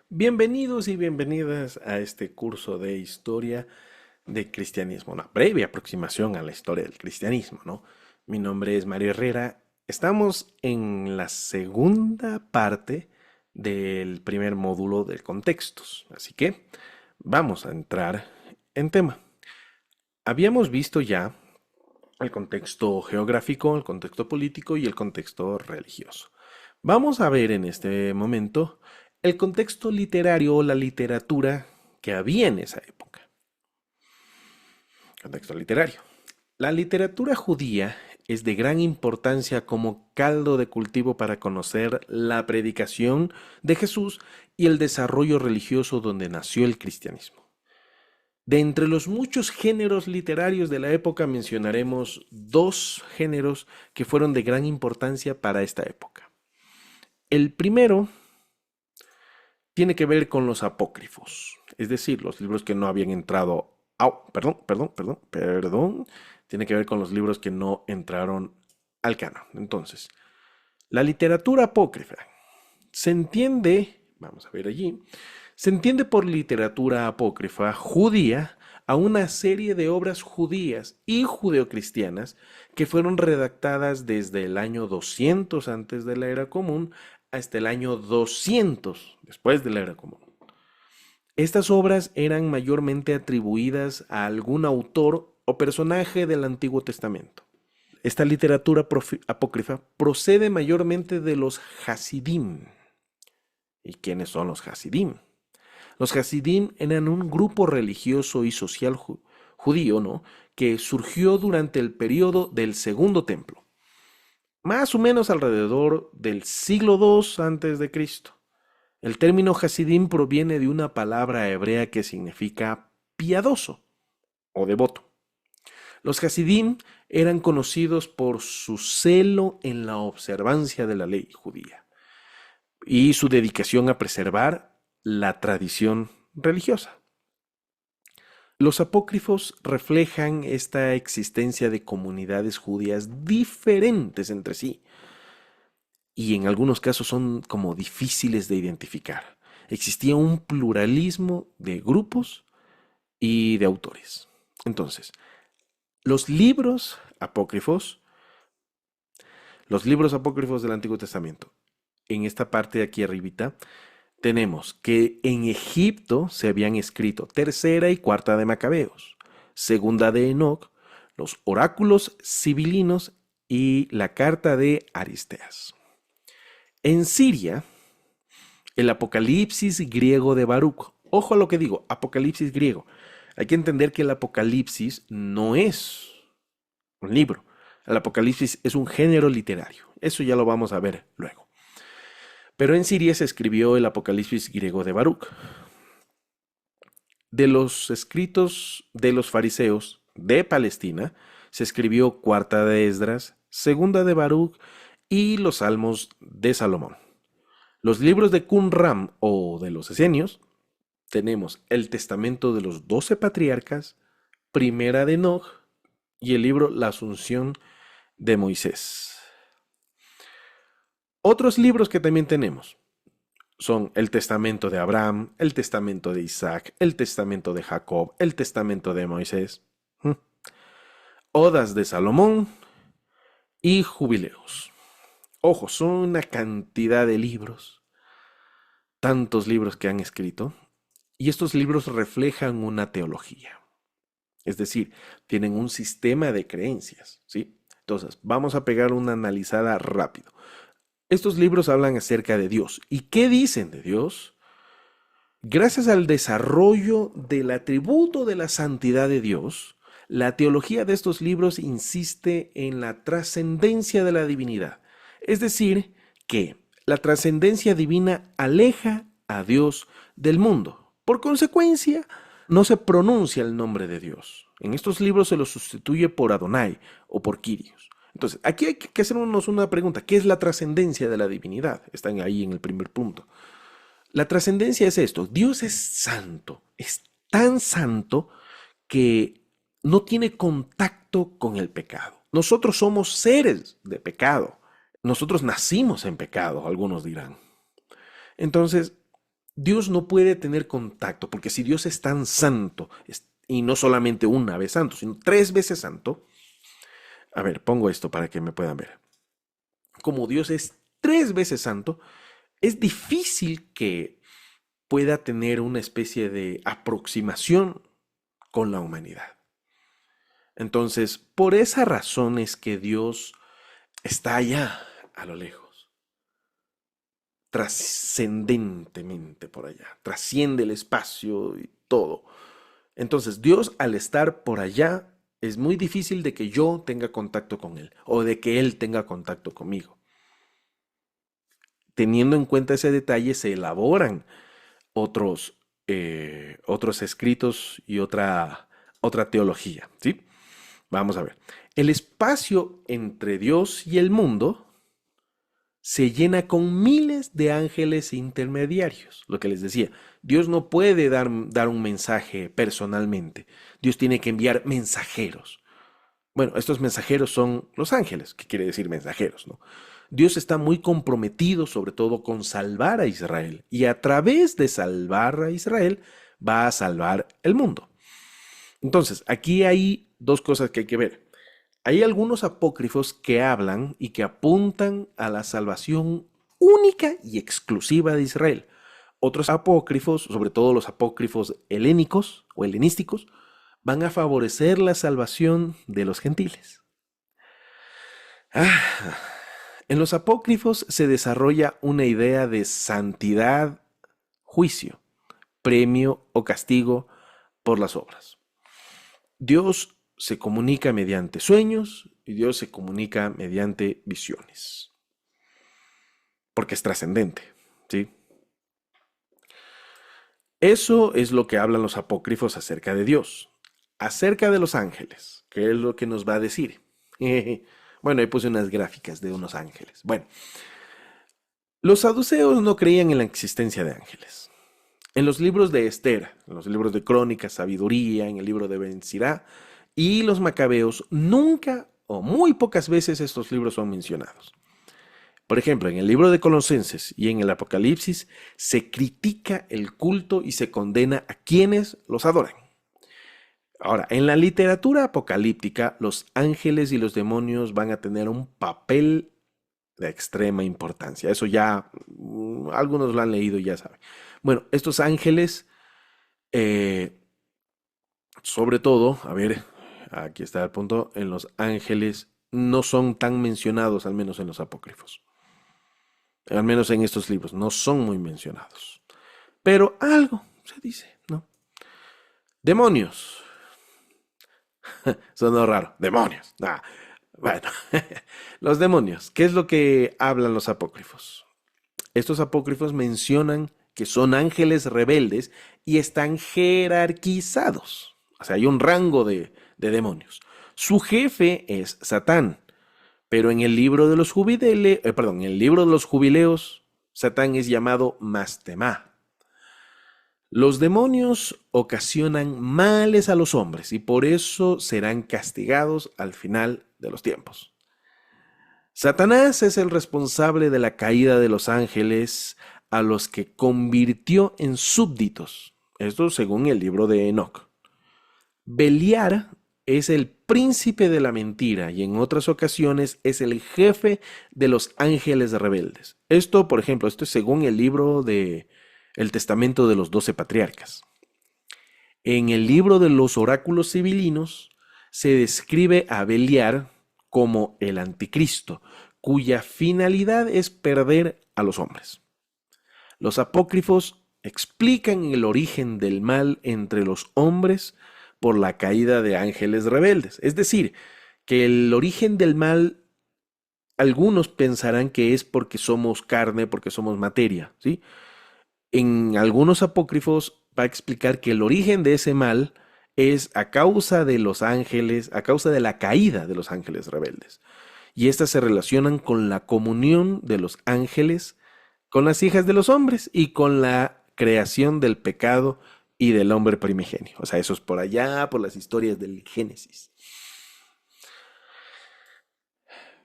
Bienvenidos y bienvenidas a este curso de historia de cristianismo, una breve aproximación a la historia del cristianismo, ¿no? Mi nombre es Mario Herrera. Estamos en la segunda parte del primer módulo de contextos, así que vamos a entrar en tema. Habíamos visto ya el contexto geográfico, el contexto político y el contexto religioso. Vamos a ver en este momento el contexto literario o la literatura que había en esa época. Contexto literario. La literatura judía es de gran importancia como caldo de cultivo para conocer la predicación de Jesús y el desarrollo religioso donde nació el cristianismo. De entre los muchos géneros literarios de la época mencionaremos dos géneros que fueron de gran importancia para esta época. El primero tiene que ver con los apócrifos, es decir, los libros que no habían entrado. Tiene que ver con los libros que no entraron al canon. Entonces, la literatura apócrifa se entiende, vamos a ver allí, se entiende por literatura apócrifa judía a una serie de obras judías y judeocristianas que fueron redactadas desde el año 200 antes de la era común hasta el año 200 después de la era común. Estas obras eran mayormente atribuidas a algún autor o personaje del Antiguo Testamento. Esta literatura apócrifa procede mayormente de los Hasidim. ¿Y quiénes son los Hasidim? Los Hasidim eran un grupo religioso y social judío, ¿no?, que surgió durante el periodo del Segundo Templo, más o menos alrededor del siglo II antes de Cristo. El término Hasidim proviene de una palabra hebrea que significa piadoso o devoto. Los Hasidim eran conocidos por su celo en la observancia de la ley judía y su dedicación a preservar la tradición religiosa. Los apócrifos reflejan esta existencia de comunidades judías diferentes entre sí y en algunos casos son como difíciles de identificar. Existía un pluralismo de grupos y de autores. Entonces, los libros apócrifos, los libros apócrifos del Antiguo Testamento, en esta parte de aquí arribita, tenemos que en Egipto se habían escrito tercera y cuarta de Macabeos, segunda de Enoc, los oráculos sibilinos y la carta de Aristeas. En Siria, el Apocalipsis griego de Baruch. Ojo a lo que digo, Apocalipsis griego. Hay que entender que el Apocalipsis no es un libro. El Apocalipsis es un género literario. Eso ya lo vamos a ver luego. Pero en Siria se escribió el Apocalipsis griego de Baruch. De los escritos de los fariseos de Palestina, se escribió cuarta de Esdras, segunda de Baruch y los salmos de Salomón. Los libros de Qumran o de los Esenios, tenemos el testamento de los 12 patriarcas, primera de Enoch y el libro La Asunción de Moisés. Otros libros que también tenemos son el testamento de Abraham, el testamento de Isaac, el testamento de Jacob, el testamento de Moisés, odas de Salomón y jubileos. Ojo, son una cantidad de libros, tantos libros que han escrito, y estos libros reflejan una teología. Es decir, tienen un sistema de creencias, ¿sí? Entonces, vamos a pegar una analizada rápido. Estos libros hablan acerca de Dios. ¿Y qué dicen de Dios? Gracias al desarrollo del atributo de la santidad de Dios, la teología de estos libros insiste en la trascendencia de la divinidad. Es decir, que la trascendencia divina aleja a Dios del mundo. Por consecuencia, no se pronuncia el nombre de Dios. En estos libros se lo sustituye por Adonai o por Kyrios. Entonces, aquí hay que hacernos una pregunta. ¿Qué es la trascendencia de la divinidad? Están ahí en el primer punto. La trascendencia es esto. Dios es santo. Es tan santo que no tiene contacto con el pecado. Nosotros somos seres de pecado. Nosotros nacimos en pecado, algunos dirán. Entonces, Dios no puede tener contacto, porque si Dios es tan santo, y no solamente una vez santo, sino 3 veces santo, a ver, pongo esto para que me puedan ver. Como Dios es 3 veces santo, es difícil que pueda tener una especie de aproximación con la humanidad. Entonces, por esa razón es que Dios está allá, a lo lejos, trascendentemente por allá, trasciende el espacio y todo. Entonces, Dios al estar por allá, es muy difícil de que yo tenga contacto con Él o de que Él tenga contacto conmigo. Teniendo en cuenta ese detalle, se elaboran otros escritos y otra teología, ¿sí? Vamos a ver. El espacio entre Dios y el mundo se llena con miles de ángeles intermediarios. Lo que les decía, Dios no puede dar un mensaje personalmente. Dios tiene que enviar mensajeros. Bueno, estos mensajeros son los ángeles, que quiere decir mensajeros, ¿no? Dios está muy comprometido sobre todo con salvar a Israel y a través de salvar a Israel va a salvar el mundo. Entonces, aquí hay dos cosas que hay que ver. Hay algunos apócrifos que hablan y que apuntan a la salvación única y exclusiva de Israel. Otros apócrifos, sobre todo los apócrifos helénicos o helenísticos, van a favorecer la salvación de los gentiles. En los apócrifos se desarrolla una idea de santidad, juicio, premio o castigo por las obras. Dios se comunica mediante sueños y Dios se comunica mediante visiones. Porque es trascendente, ¿sí? Eso es lo que hablan los apócrifos acerca de Dios. Acerca de los ángeles, ¿qué es lo que nos va a decir? Bueno, ahí puse unas gráficas de unos ángeles. Bueno, los saduceos no creían en la existencia de ángeles. En los libros de Esther, en los libros de Crónicas, Sabiduría, en el libro de Ben Sirá y los Macabeos, nunca o muy pocas veces estos libros son mencionados. Por ejemplo, en el libro de Colosenses y en el Apocalipsis se critica el culto y se condena a quienes los adoran. Ahora, en la literatura apocalíptica, los ángeles y los demonios van a tener un papel de extrema importancia. Eso ya algunos lo han leído y ya saben. Bueno, estos ángeles, sobre todo, a ver, aquí está el punto, en los ángeles no son tan mencionados, al menos en los apócrifos. Al menos en estos libros, no son muy mencionados. Pero algo se dice, ¿no? Demonios. Sonó raro. Demonios. Nah. Bueno, los demonios. ¿Qué es lo que hablan los apócrifos? Estos apócrifos mencionan que son ángeles rebeldes y están jerarquizados. O sea, hay un rango de demonios. Su jefe es Satán, pero en el libro de los en el libro de los jubileos, Satán es llamado Mastemá. Los demonios ocasionan males a los hombres y por eso serán castigados al final de los tiempos. Satanás es el responsable de la caída de los ángeles a los que convirtió en súbditos. Esto según el libro de Enoc. Beliar es el príncipe de la mentira y en otras ocasiones es el jefe de los ángeles rebeldes. Esto, por ejemplo, esto es según el libro de el Testamento de los 12 Patriarcas. En el libro de los oráculos civilinos se describe a Beliar como el anticristo, cuya finalidad es perder a los hombres. Los apócrifos explican el origen del mal entre los hombres por la caída de ángeles rebeldes. Es decir, que el origen del mal, algunos pensarán que es porque somos carne, porque somos materia, ¿sí? En algunos apócrifos va a explicar que el origen de ese mal es a causa de los ángeles, a causa de la caída de los ángeles rebeldes. Y estas se relacionan con la comunión de los ángeles con las hijas de los hombres y con la creación del pecado y del hombre primigenio. O sea, eso es por allá, por las historias del Génesis.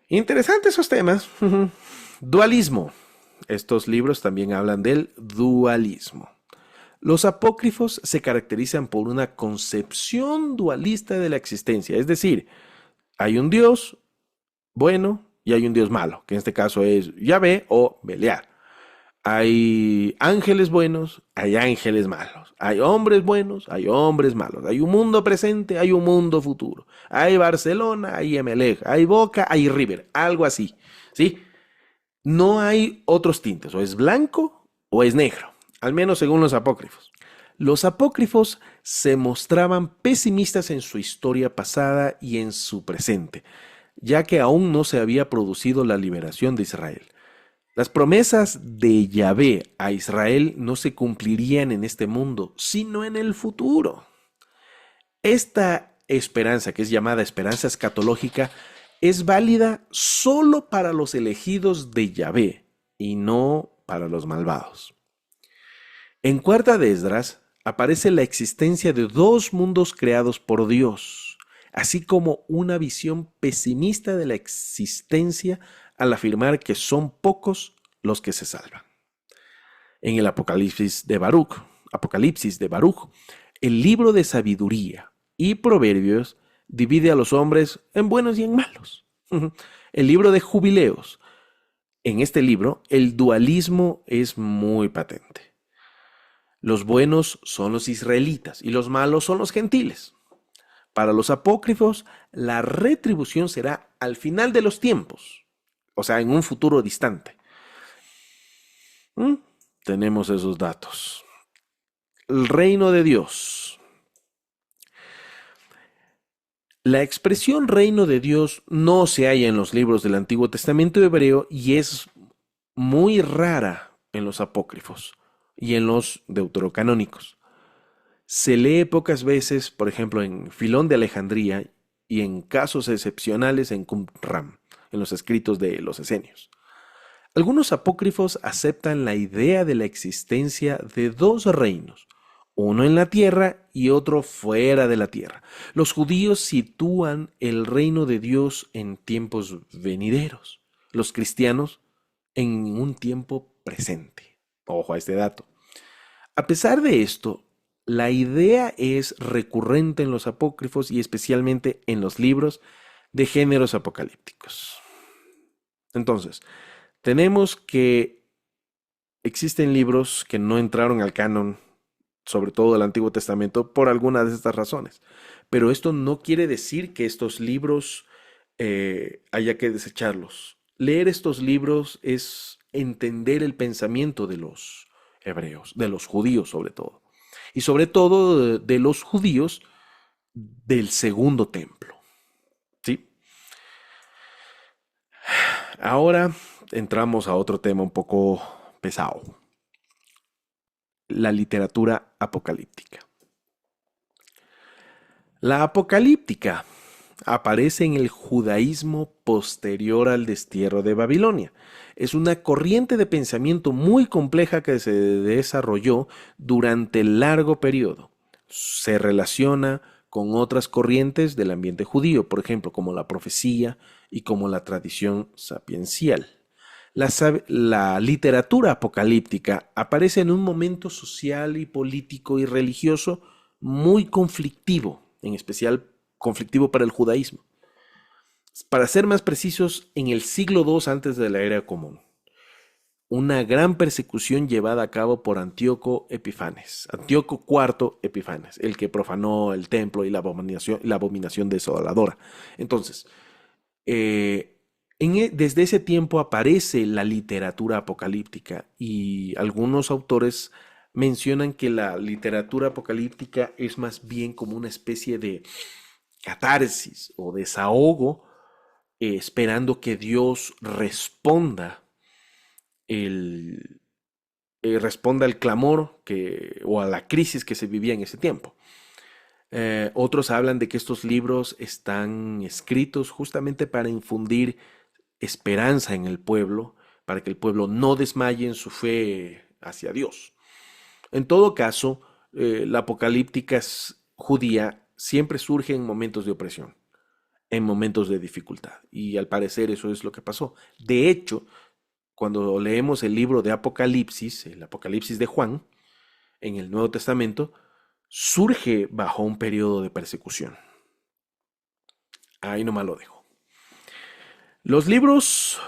Interesantes esos temas. Dualismo. estos libros también hablan del dualismo. Los apócrifos se caracterizan por una concepción dualista de la existencia, es decir, hay un Dios bueno y hay un Dios malo, que en este caso es Yahvé o Beliar. Hay ángeles buenos, hay ángeles malos. Hay hombres buenos, hay hombres malos. Hay un mundo presente, hay un mundo futuro. Hay Barcelona, hay Emelec, hay Boca, hay River. Algo así, ¿sí? No hay otros tintes. O es blanco o es negro. Al menos según los apócrifos. Los apócrifos se mostraban pesimistas en su historia pasada y en su presente, ya que aún no se había producido la liberación de Israel. Las promesas de Yahvé a Israel no se cumplirían en este mundo, sino en el futuro. Esta esperanza, que es llamada esperanza escatológica, es válida solo para los elegidos de Yahvé y no para los malvados. En Cuarta de Esdras aparece la existencia de dos mundos creados por Dios, así como una visión pesimista de la existencia al afirmar que son pocos los que se salvan. En el Apocalipsis de Baruch, el libro de sabiduría y proverbios divide a los hombres en buenos y en malos. El libro de Jubileos. En este libro, el dualismo es muy patente. Los buenos son los israelitas y los malos son los gentiles. Para los apócrifos, la retribución será al final de los tiempos, o sea, en un futuro distante. Tenemos esos datos. El reino de Dios. La expresión reino de Dios no se halla en los libros del Antiguo Testamento hebreo y es muy rara en los apócrifos y en los deuterocanónicos. Se lee pocas veces, por ejemplo, en Filón de Alejandría y en casos excepcionales en Qumran, en los escritos de los esenios. Algunos apócrifos aceptan la idea de la existencia de dos reinos, uno en la tierra y otro fuera de la tierra. Los judíos sitúan el reino de Dios en tiempos venideros, los cristianos en un tiempo presente. Ojo a este dato. A pesar de esto, la idea es recurrente en los apócrifos y especialmente en los libros de géneros apocalípticos. Entonces, tenemos que existen libros que no entraron al canon, sobre todo del Antiguo Testamento, por alguna de estas razones. Pero esto no quiere decir que estos libros haya que desecharlos. Leer estos libros es entender el pensamiento de los hebreos, de los judíos sobre todo. Y sobre todo de los judíos del Segundo Templo. ¿Sí? Ahora entramos a otro tema un poco pesado. La literatura apocalíptica. La apocalíptica aparece en el judaísmo posterior al destierro de Babilonia. Es una corriente de pensamiento muy compleja que se desarrolló durante largo periodo. Se relaciona con otras corrientes del ambiente judío, por ejemplo, como la profecía y como la tradición sapiencial. La literatura apocalíptica aparece en un momento social y político y religioso muy conflictivo, en especial conflictivo para el judaísmo. Para ser más precisos, en el siglo II antes de la era común, una gran persecución llevada a cabo por Antíoco IV Epifanes, el que profanó el templo y la abominación desoladora. Entonces, desde ese tiempo aparece la literatura apocalíptica y algunos autores mencionan que la literatura apocalíptica es más bien como una especie de catarsis o desahogo, esperando que Dios responda al clamor o a la crisis que se vivía en ese tiempo. Otros hablan de que estos libros están escritos justamente para infundir esperanza en el pueblo, para que el pueblo no desmaye en su fe hacia Dios. En todo caso, la apocalíptica judía siempre surge en momentos de opresión, en momentos de dificultad, y al parecer eso es lo que pasó. De hecho, cuando leemos el libro de Apocalipsis, el Apocalipsis de Juan, en el Nuevo Testamento, surge bajo un periodo de persecución. Ahí nomás lo dejo. Los libros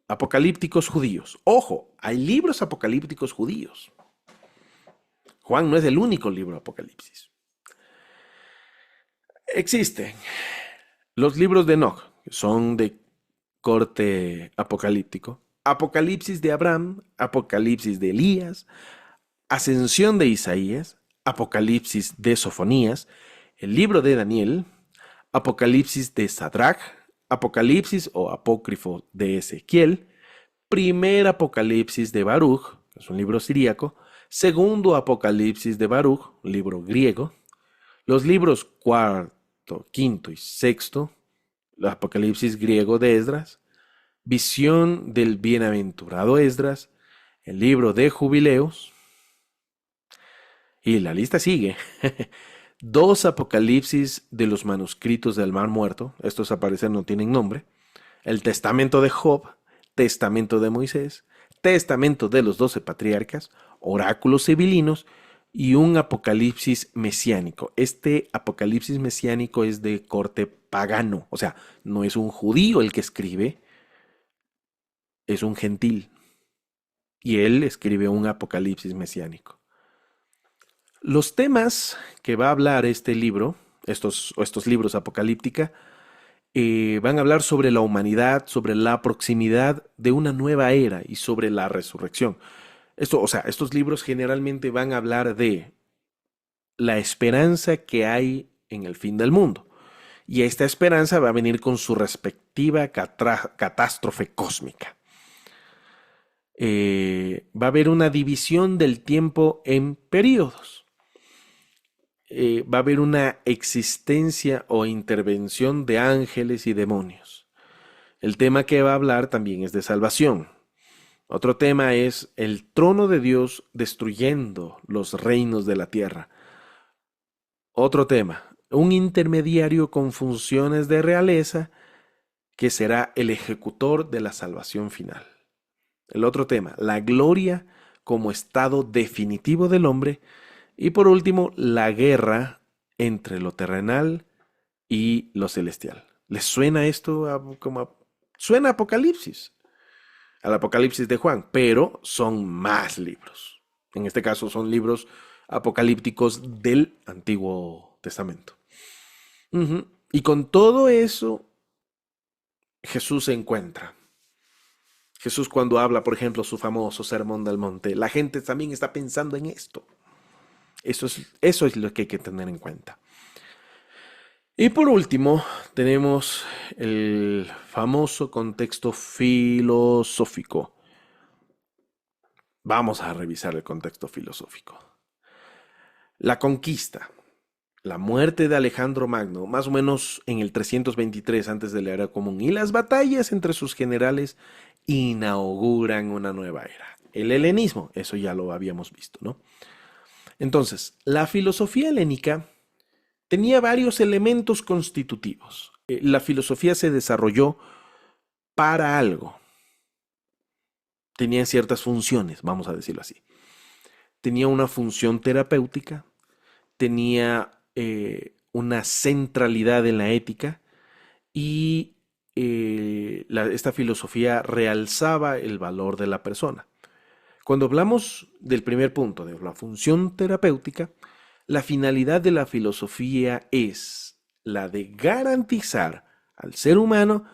apocalípticos judíos. Ojo, hay libros apocalípticos judíos. Juan no es el único libro de Apocalipsis. Existen los libros de Enoch, que son de corte apocalíptico. Apocalipsis de Abraham, Apocalipsis de Elías, Ascensión de Isaías, Apocalipsis de Sofonías, el libro de Daniel, Apocalipsis de Sadrach, Apocalipsis o apócrifo de Ezequiel, primer Apocalipsis de Baruch, que es un libro siríaco, segundo Apocalipsis de Baruch, un libro griego, los libros cuarto, quinto y sexto, el Apocalipsis griego de Esdras, visión del bienaventurado Esdras, el libro de Jubileos, y la lista sigue. Dos Apocalipsis de los manuscritos del Mar Muerto, estos a parecer no tienen nombre, el Testamento de Job, Testamento de Moisés, Testamento de los 12 patriarcas, oráculos sibilinos y un Apocalipsis mesiánico. Este Apocalipsis mesiánico es de corte pagano, o sea, no es un judío el que escribe, es un gentil. Y él escribe un Apocalipsis mesiánico. Los temas que va a hablar este libro, estos libros apocalíptica, van a hablar sobre la humanidad, sobre la proximidad de una nueva era y sobre la resurrección. Estos libros generalmente van a hablar de la esperanza que hay en el fin del mundo. Y esta esperanza va a venir con su respectiva catástrofe cósmica. Va a haber una división del tiempo en periodos. Va a haber una existencia o intervención de ángeles y demonios. El tema que va a hablar también es de salvación. Otro tema es el trono de Dios destruyendo los reinos de la tierra. Otro tema, un intermediario con funciones de realeza que será el ejecutor de la salvación final. El otro tema, la gloria como estado definitivo del hombre. Y por último, la guerra entre lo terrenal y lo celestial. ¿Les suena esto suena a Apocalipsis? Al Apocalipsis de Juan, pero son más libros. En este caso son libros apocalípticos del Antiguo Testamento. Y con todo eso, Jesús se encuentra. Jesús cuando habla, por ejemplo, su famoso Sermón del Monte, la gente también está pensando en esto. Eso es lo que hay que tener en cuenta. Y por último, tenemos el famoso contexto filosófico. Vamos a revisar el contexto filosófico. La conquista, la muerte de Alejandro Magno, más o menos en el 323 antes de la era común, y las batallas entre sus generales inauguran una nueva era. El helenismo, eso ya lo habíamos visto, ¿no? Entonces, la filosofía helénica tenía varios elementos constitutivos. La filosofía se desarrolló para algo. Tenía ciertas funciones, vamos a decirlo así. Tenía una función terapéutica, tenía una centralidad en la ética y esta filosofía realzaba el valor de la persona. Cuando hablamos del primer punto, de la función terapéutica, la finalidad de la filosofía es la de garantizar al ser humano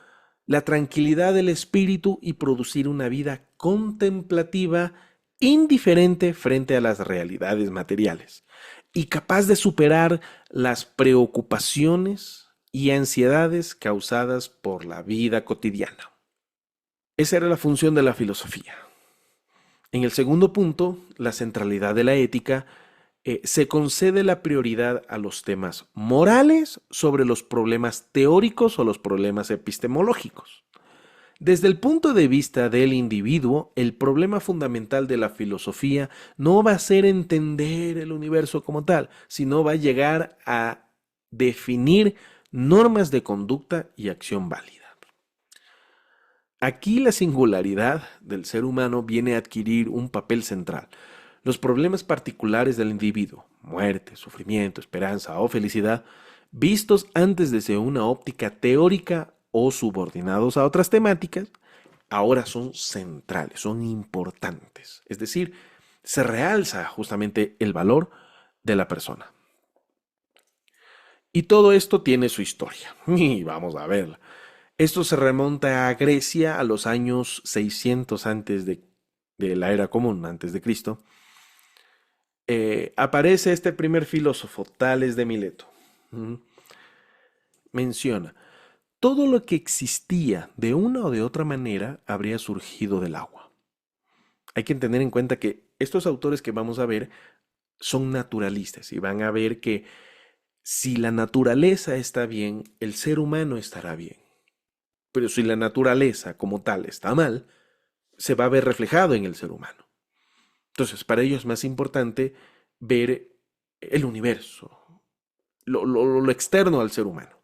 la tranquilidad del espíritu y producir una vida contemplativa indiferente frente a las realidades materiales y capaz de superar las preocupaciones y ansiedades causadas por la vida cotidiana. Esa era la función de la filosofía. En el segundo punto, la centralidad de la ética, se concede la prioridad a los temas morales sobre los problemas teóricos o los problemas epistemológicos. Desde el punto de vista del individuo, el problema fundamental de la filosofía no va a ser entender el universo como tal, sino va a llegar a definir normas de conducta y acción válida. Aquí la singularidad del ser humano viene a adquirir un papel central. Los problemas particulares del individuo, muerte, sufrimiento, esperanza o felicidad, vistos antes desde una óptica teórica o subordinados a otras temáticas, ahora son centrales, son importantes. Es decir, se realza justamente el valor de la persona. Y todo esto tiene su historia. Y vamos a verla. Esto se remonta a Grecia a los años 600 antes de la era común, antes de Cristo. Aparece este primer filósofo, Tales de Mileto. Menciona, todo lo que existía de una o de otra manera habría surgido del agua. Hay que tener en cuenta que estos autores que vamos a ver son naturalistas y van a ver que si la naturaleza está bien, el ser humano estará bien. Pero si la naturaleza como tal está mal, se va a ver reflejado en el ser humano. Entonces, para ellos es más importante ver el universo, lo externo al ser humano.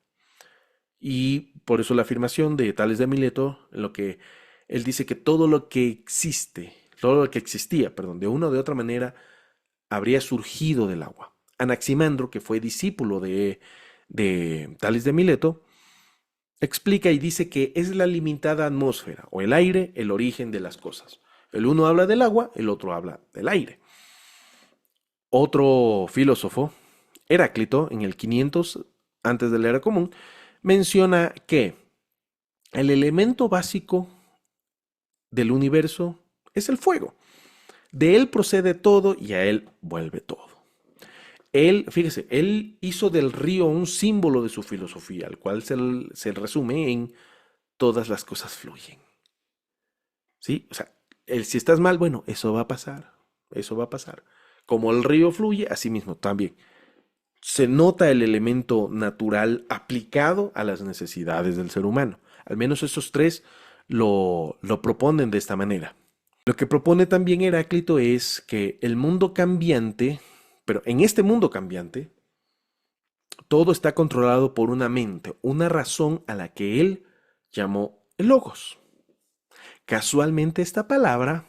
Y por eso la afirmación de Tales de Mileto, en lo que él dice que todo lo que existe, todo lo que existía, perdón, de una o de otra manera, habría surgido del agua. Anaximandro, que fue discípulo de Tales de Mileto, explica y dice que es la limitada atmósfera o el aire el origen de las cosas. El uno habla del agua, el otro habla del aire. Otro filósofo, Heráclito, en el 500 antes de la era común, menciona que el elemento básico del universo es el fuego. De él procede todo y a él vuelve todo. Él, fíjese, él hizo del río un símbolo de su filosofía, al cual se resume en todas las cosas fluyen. ¿Sí? O sea, si estás mal, bueno, eso va a pasar, eso va a pasar. Como el río fluye, así mismo también. Se nota el elemento natural aplicado a las necesidades del ser humano. Al menos esos tres lo proponen de esta manera. Lo que propone también Heráclito es que el mundo cambiante, pero en este mundo cambiante, todo está controlado por una mente, una razón a la que él llamó el logos. Casualmente esta palabra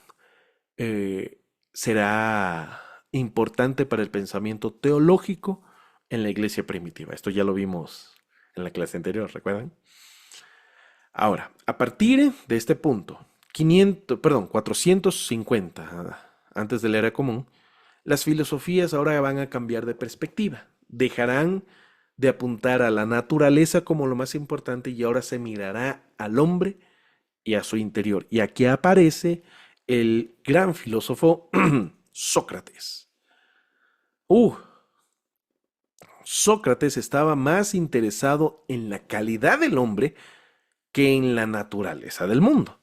eh, será importante para el pensamiento teológico en la iglesia primitiva. Esto ya lo vimos en la clase anterior, ¿recuerdan? Ahora, a partir de este punto, 450 antes de la era común, las filosofías ahora van a cambiar de perspectiva. Dejarán de apuntar a la naturaleza como lo más importante y ahora se mirará al hombre y a su interior. Y aquí aparece el gran filósofo Sócrates. Sócrates estaba más interesado en la calidad del hombre que en la naturaleza del mundo.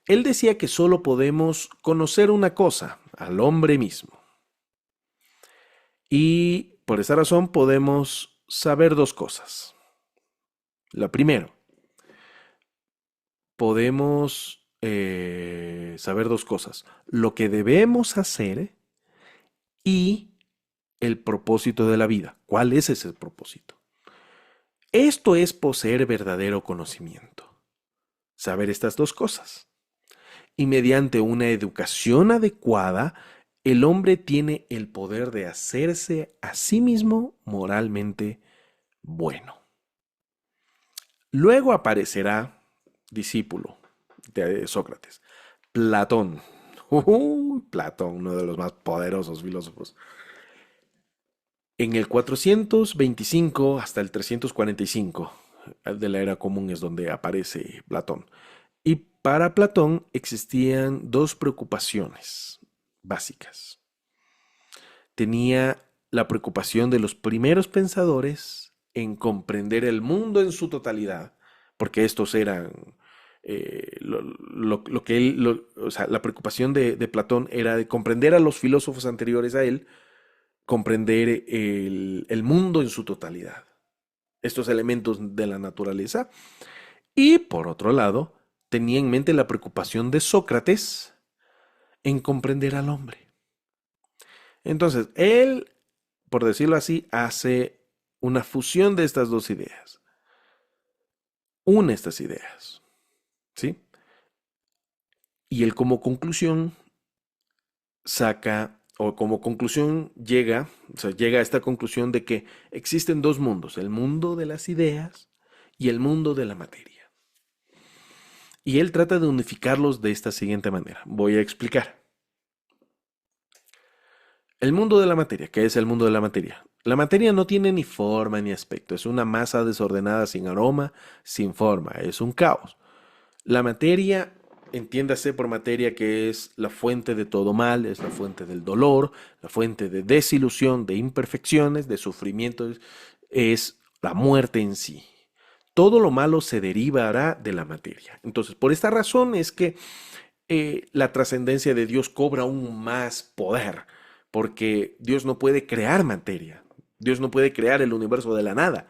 Él decía que solo podemos conocer una cosa, al hombre mismo. Y por esa razón podemos saber dos cosas. La primera, podemos saber dos cosas. Lo que debemos hacer y el propósito de la vida. ¿Cuál es ese propósito? Esto es poseer verdadero conocimiento. Saber estas dos cosas. Y mediante una educación adecuada, el hombre tiene el poder de hacerse a sí mismo moralmente bueno. Luego aparecerá discípulo de Sócrates, Platón. Platón, uno de los más poderosos filósofos. En el 425 hasta el 345 de la era común es donde aparece Platón. Y para Platón existían dos preocupaciones básicas. Tenía la preocupación de los primeros pensadores en comprender el mundo en su totalidad, porque estos eran lo que él, o sea, la preocupación de Platón era de comprender a los filósofos anteriores a él, comprender el mundo en su totalidad, estos elementos de la naturaleza. Y por otro lado, tenía en mente la preocupación de Sócrates en comprender al hombre. Entonces, él, por decirlo así, hace una fusión de estas dos ideas. Une estas ideas, ¿sí? Y él como conclusión saca, o como conclusión llega, o sea, llega a esta conclusión de que existen dos mundos, el mundo de las ideas y el mundo de la materia. Y él trata de unificarlos de esta siguiente manera. Voy a explicar. El mundo de la materia. ¿Qué es el mundo de la materia? La materia no tiene ni forma ni aspecto. Es una masa desordenada sin aroma, sin forma. Es un caos. La materia, entiéndase por materia que es la fuente de todo mal, es la fuente del dolor, la fuente de desilusión, de imperfecciones, de sufrimiento, es la muerte en sí. Todo lo malo se derivará de la materia. Entonces, por esta razón es que la trascendencia de Dios cobra aún más poder, porque Dios no puede crear materia, Dios no puede crear el universo de la nada.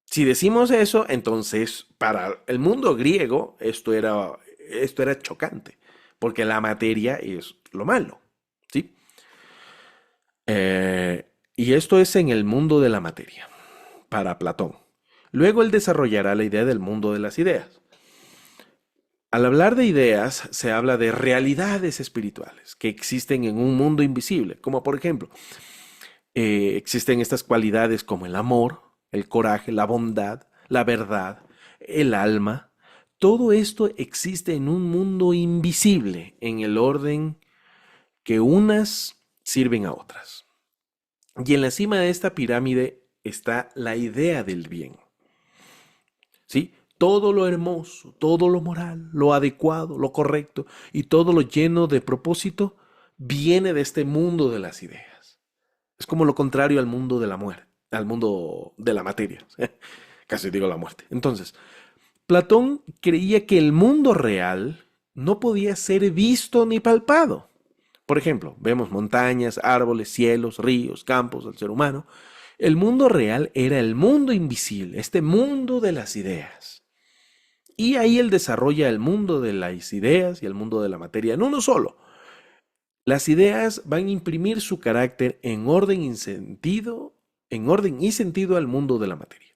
Si decimos eso, entonces para el mundo griego esto era chocante, porque la materia es lo malo, ¿sí? Y esto es en el mundo de la materia, para Platón. Luego él desarrollará la idea del mundo de las ideas. Al hablar de ideas, se habla de realidades espirituales que existen en un mundo invisible, como por ejemplo, existen estas cualidades como el amor, el coraje, la bondad, la verdad, el alma. Todo esto existe en un mundo invisible, en el orden que unas sirven a otras. Y en la cima de esta pirámide está la idea del bien. ¿Sí? Todo lo hermoso, todo lo moral, lo adecuado, lo correcto y todo lo lleno de propósito viene de este mundo de las ideas. Es como lo contrario al mundo de la muerte, al mundo de la materia. Casi digo la muerte. Entonces, Platón creía que el mundo real no podía ser visto ni palpado. Por ejemplo, vemos montañas, árboles, cielos, ríos, campos, el ser humano. El mundo real era el mundo invisible, este mundo de las ideas. Y ahí él desarrolla el mundo de las ideas y el mundo de la materia en uno solo. Las ideas van a imprimir su carácter en orden y sentido al mundo de la materia.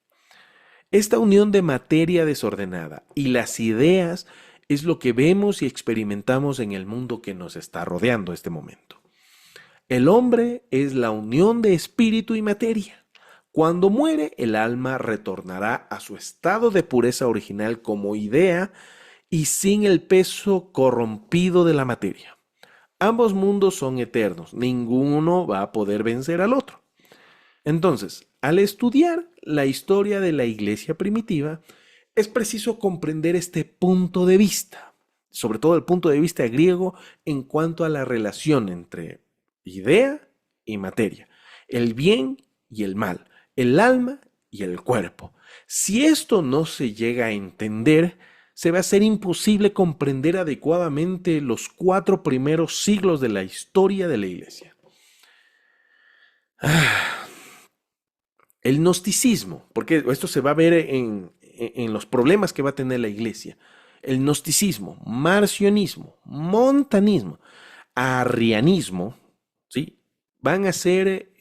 Esta unión de materia desordenada y las ideas es lo que vemos y experimentamos en el mundo que nos está rodeando en este momento. El hombre es la unión de espíritu y materia. Cuando muere, el alma retornará a su estado de pureza original como idea y sin el peso corrompido de la materia. Ambos mundos son eternos, ninguno va a poder vencer al otro. Entonces, al estudiar la historia de la iglesia primitiva, es preciso comprender este punto de vista, sobre todo el punto de vista griego en cuanto a la relación entre idea y materia, el bien y el mal, el alma y el cuerpo. Si esto no se llega a entender, se va a ser imposible comprender adecuadamente los 4 primeros siglos de la historia de la iglesia. El gnosticismo, porque esto se va a ver en los problemas que va a tener la iglesia. El gnosticismo, marcionismo, montanismo, arrianismo, ¿sí? Van a ser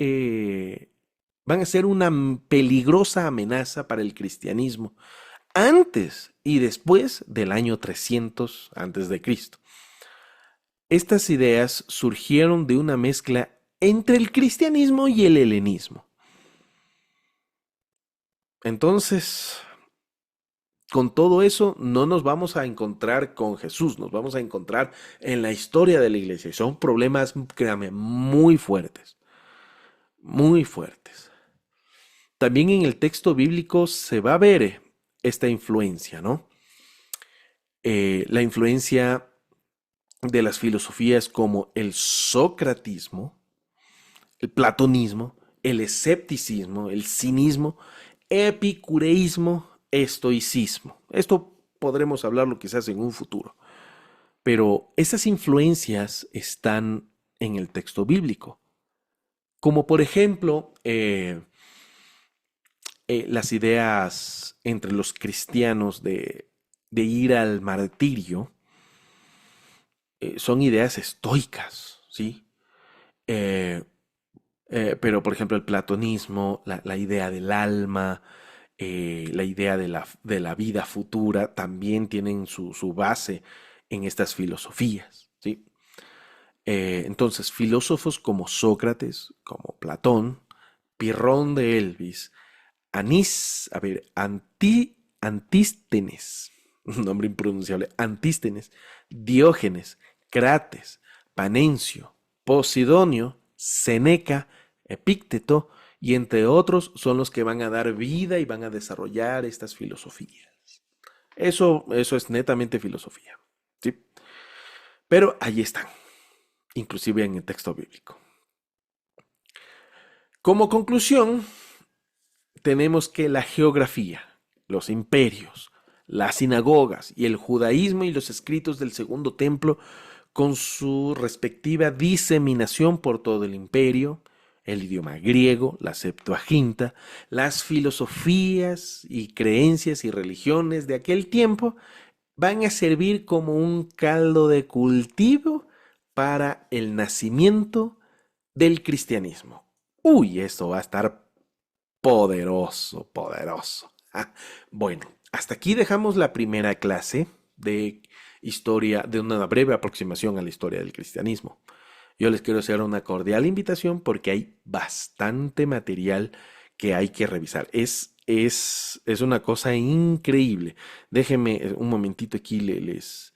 una peligrosa amenaza para el cristianismo antes y después del año 300 antes de Cristo. Estas ideas surgieron de una mezcla entre el cristianismo y el helenismo. Entonces, con todo eso no nos vamos a encontrar con Jesús, nos vamos a encontrar en la historia de la iglesia. Y son problemas, créame, muy fuertes, muy fuertes. También en el texto bíblico se va a ver esta influencia, ¿no? La influencia de las filosofías como el socratismo, el platonismo, el escepticismo, el cinismo, epicureísmo, estoicismo. Esto podremos hablarlo quizás en un futuro. Pero esas influencias están en el texto bíblico. Como por ejemplo, las ideas entre los cristianos de ir al martirio, son ideas estoicas, ¿sí? Eh, pero, por ejemplo, el platonismo, la idea del alma, la idea de la vida futura, también tienen su base en estas filosofías, ¿sí? Entonces, filósofos como Sócrates, como Platón, Pirrón de Elvis, Antístenes, un nombre impronunciable, Antístenes, Diógenes, Crates, Panencio, Posidonio, Seneca, Epícteto, y entre otros son los que van a dar vida y van a desarrollar estas filosofías. Eso es netamente filosofía, ¿sí? Pero ahí están, inclusive en el texto bíblico. Como conclusión, tenemos que la geografía, los imperios, las sinagogas y el judaísmo y los escritos del Segundo Templo, con su respectiva diseminación por todo el imperio, el idioma griego, la Septuaginta, las filosofías y creencias y religiones de aquel tiempo, van a servir como un caldo de cultivo para el nacimiento del cristianismo. Uy, esto va a estar poderoso, poderoso. Bueno, hasta aquí dejamos la primera clase de historia, de una breve aproximación a la historia del cristianismo. Yo les quiero hacer una cordial invitación porque hay bastante material que hay que revisar. Es una cosa increíble. Déjenme un momentito aquí, les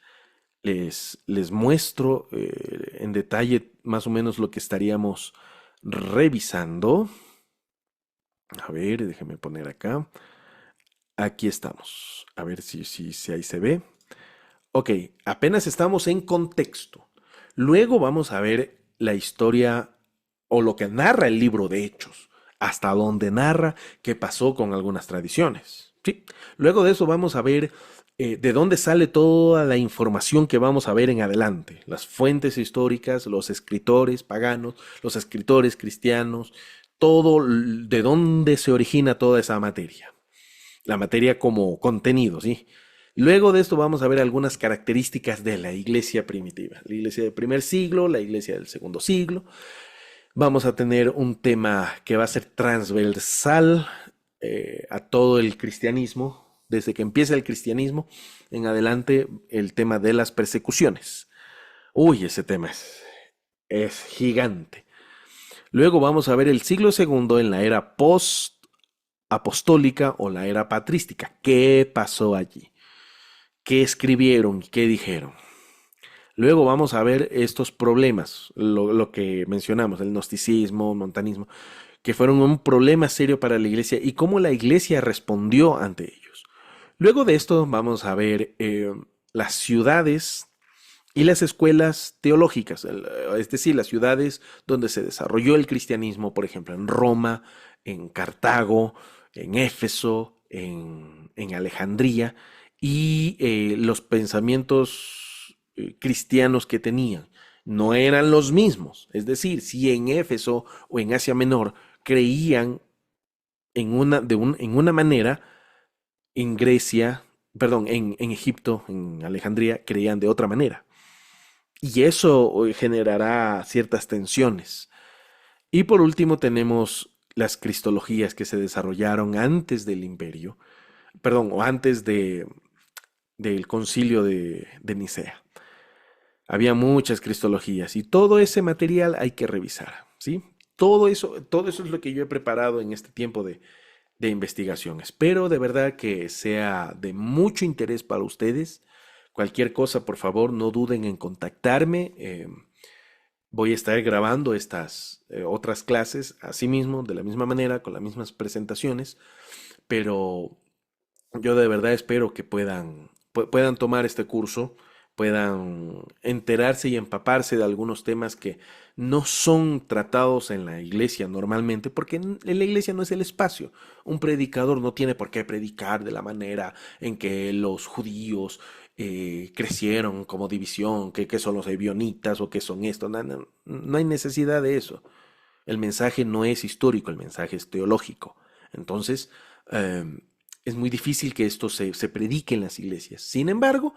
muestro en detalle más o menos lo que estaríamos revisando. A ver, déjenme poner acá. Aquí estamos. A ver si ahí se ve. Ok, apenas estamos en contexto. Luego vamos a ver la historia o lo que narra el libro de Hechos, hasta donde narra qué pasó con algunas tradiciones. ¿Sí? Luego de eso vamos a ver de dónde sale toda la información que vamos a ver en adelante. Las fuentes históricas, los escritores paganos, los escritores cristianos, todo de dónde se origina toda esa materia. La materia como contenido, ¿sí? Luego de esto vamos a ver algunas características de la iglesia primitiva. La iglesia del primer siglo, la iglesia del segundo siglo. Vamos a tener un tema que va a ser transversal a todo el cristianismo. Desde que empieza el cristianismo en adelante, el tema de las persecuciones. Uy, ese tema es gigante. Luego vamos a ver el siglo segundo en la era post-apostólica o la era patrística. ¿Qué pasó allí? ¿Qué escribieron y qué dijeron? Luego vamos a ver estos problemas, lo que mencionamos, el gnosticismo, montanismo, que fueron un problema serio para la iglesia y cómo la iglesia respondió ante ellos. Luego de esto vamos a ver las ciudades y las escuelas teológicas, es decir, las ciudades donde se desarrolló el cristianismo, por ejemplo, en Roma, en Cartago, en Éfeso, en Alejandría, y los pensamientos cristianos que tenían no eran los mismos. Es decir, si en Éfeso o en Asia Menor creían en una manera, en Grecia, perdón, en Egipto, en Alejandría, creían de otra manera. Y eso generará ciertas tensiones. Y por último tenemos las cristologías que se desarrollaron antes del imperio, perdón, o antes del concilio de Nicea. Había muchas cristologías y todo ese material hay que revisar, ¿sí? Todo eso es lo que yo he preparado en este tiempo de investigación. Espero de verdad que sea de mucho interés para ustedes. Cualquier cosa, por favor, no duden en contactarme. Voy a estar grabando estas otras clases, así mismo, de la misma manera, con las mismas presentaciones, pero yo de verdad espero que puedan tomar este curso, puedan enterarse y empaparse de algunos temas que no son tratados en la iglesia normalmente, porque en la iglesia no es el espacio. Un predicador no tiene por qué predicar de la manera en que los judíos crecieron como división, que son los ebionitas o que son esto. No, no hay necesidad de eso. El mensaje no es histórico, el mensaje es teológico. Entonces, eh, es muy difícil que esto se predique en las iglesias. Sin embargo,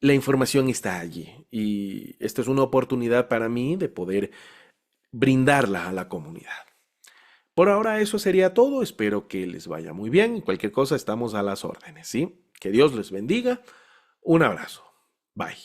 la información está allí y esta es una oportunidad para mí de poder brindarla a la comunidad. Por ahora eso sería todo, espero que les vaya muy bien y cualquier cosa estamos a las órdenes, ¿sí? Que Dios les bendiga, un abrazo, bye.